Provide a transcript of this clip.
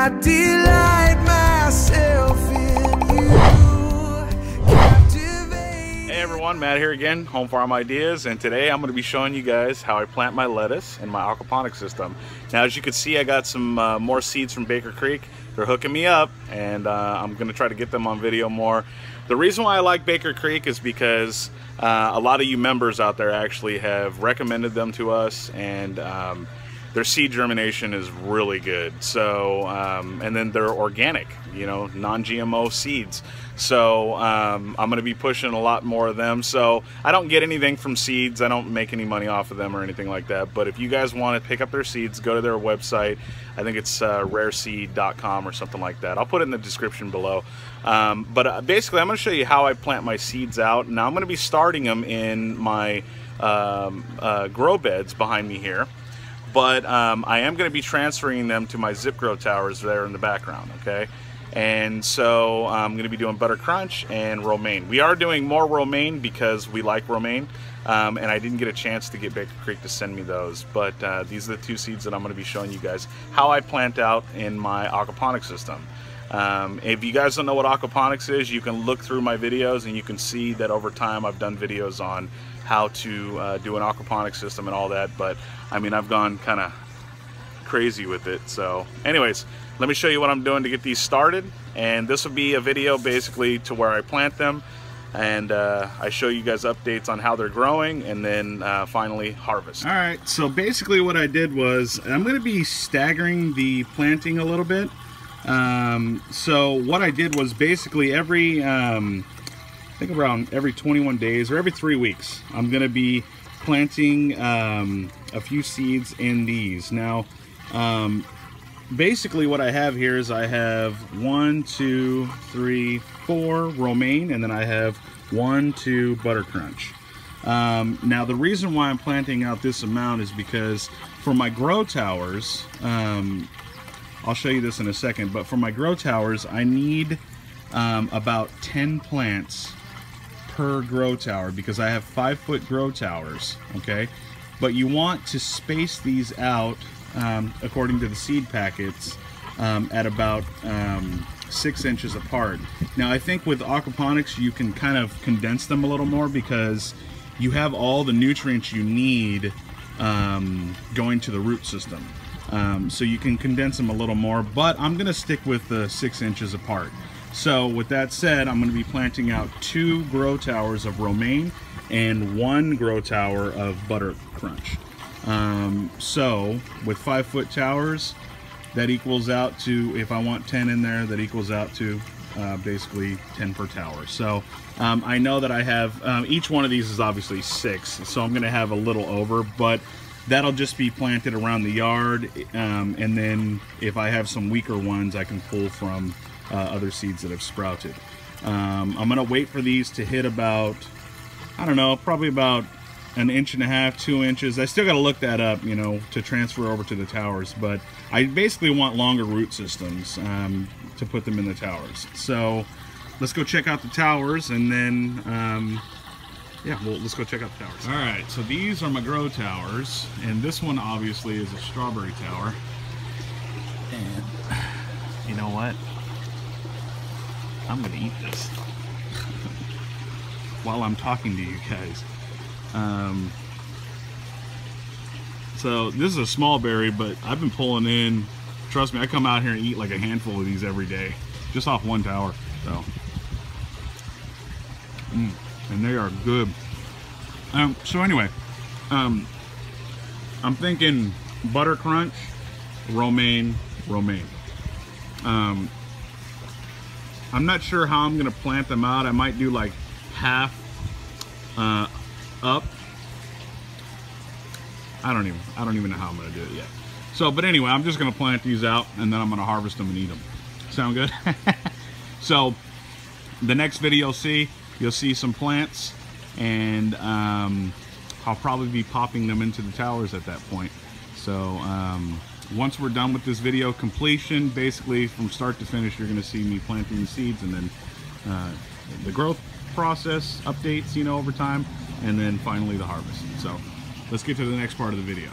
I delight myself in you. Captivate. Hey everyone, Matt here again, Home Farm Ideas, and today I'm going to be showing you guys how I plant my lettuce in my aquaponic system. Now, as you can see, I got some more seeds from Baker Creek. They're hooking me up, and I'm going to try to get them on video more. The reason why I like Baker Creek is because a lot of you members out there actually have recommended them to us, and their seed germination is really good. So, and then they're organic, you know, non-GMO seeds. So I'm going to be pushing a lot more of them. So I don't get anything from seeds. I don't make any money off of them or anything like that. But if you guys want to pick up their seeds, go to their website. I think it's rareseed.com or something like that. I'll put it in the description below. But basically, I'm going to show you how I plant my seeds out. Now I'm going to be starting them in my grow beds behind me here. But I am going to be transferring them to my zip grow towers there in the background, okay? And so I'm going to be doing butter crunch and romaine. We are doing more romaine because we like romaine, and I didn't get a chance to get Baker Creek to send me those. But these are the two seeds that I'm going to be showing you guys how I plant out in my aquaponic system. If you guys don't know what aquaponics is, you can look through my videos and you can see that over time I've done videos on how to do an aquaponic system and all that. But I mean, I've gone kind of crazy with it. So anyways, let me show you what I'm doing to get these started, and this will be a video basically to where I plant them, and I show you guys updates on how they're growing, and then finally harvest. All right, so basically what I did was I'm going to be staggering the planting a little bit. So what I did was basically every I think around every 21 days or every 3 weeks I'm going to be planting a few seeds in these. Now basically what I have here is I have 1, 2, 3, 4 romaine, and then I have 1, 2 butter crunch. Now the reason why I'm planting out this amount is because for my grow towers, I'll show you this in a second, but for my grow towers I need about 10 plants per grow tower because I have 5-foot grow towers, okay? But you want to space these out according to the seed packets at about 6 inches apart. Now I think with aquaponics you can kind of condense them a little more because you have all the nutrients you need going to the root system. So you can condense them a little more, but I'm gonna stick with the 6 inches apart. So with that said, I'm going to be planting out 2 grow towers of romaine and 1 grow tower of butter crunch. So with 5-foot towers, that equals out to, if I want 10 in there, that equals out to basically 10 per tower. So I know that I have, each one of these is obviously 6, so I'm going to have a little over, but that'll just be planted around the yard, and then if I have some weaker ones, I can pull from other seeds that have sprouted. I'm gonna wait for these to hit about, I don't know, probably about 1.5 inches, 2 inches. I still gotta look that up, you know, to transfer over to the towers, but I basically want longer root systems to put them in the towers. So let's go check out the towers, and then yeah, well, let's go check out the towers. All right, so these are my grow towers, and this one obviously is a strawberry tower. And you know what? I'm gonna eat this while I'm talking to you guys. So this is a small berry, but I've been pulling in, trust me, I come out here and eat like a handful of these every day, just off one tower. So, and they are good. So anyway, I'm thinking butter crunch, romaine. I'm not sure how I'm gonna plant them out. I might do like half up. I don't even know how I'm gonna do it yet. So, but anyway, I'm just gonna plant these out, and then I'm gonna harvest them and eat them. Sound good? So, the next video you'll see some plants, and I'll probably be popping them into the towers at that point. So, once we're done with this video completion, basically from start to finish, you're going to see me planting the seeds, and then the growth process updates, you know, over time, and then finally the harvest. So let's get to the next part of the video.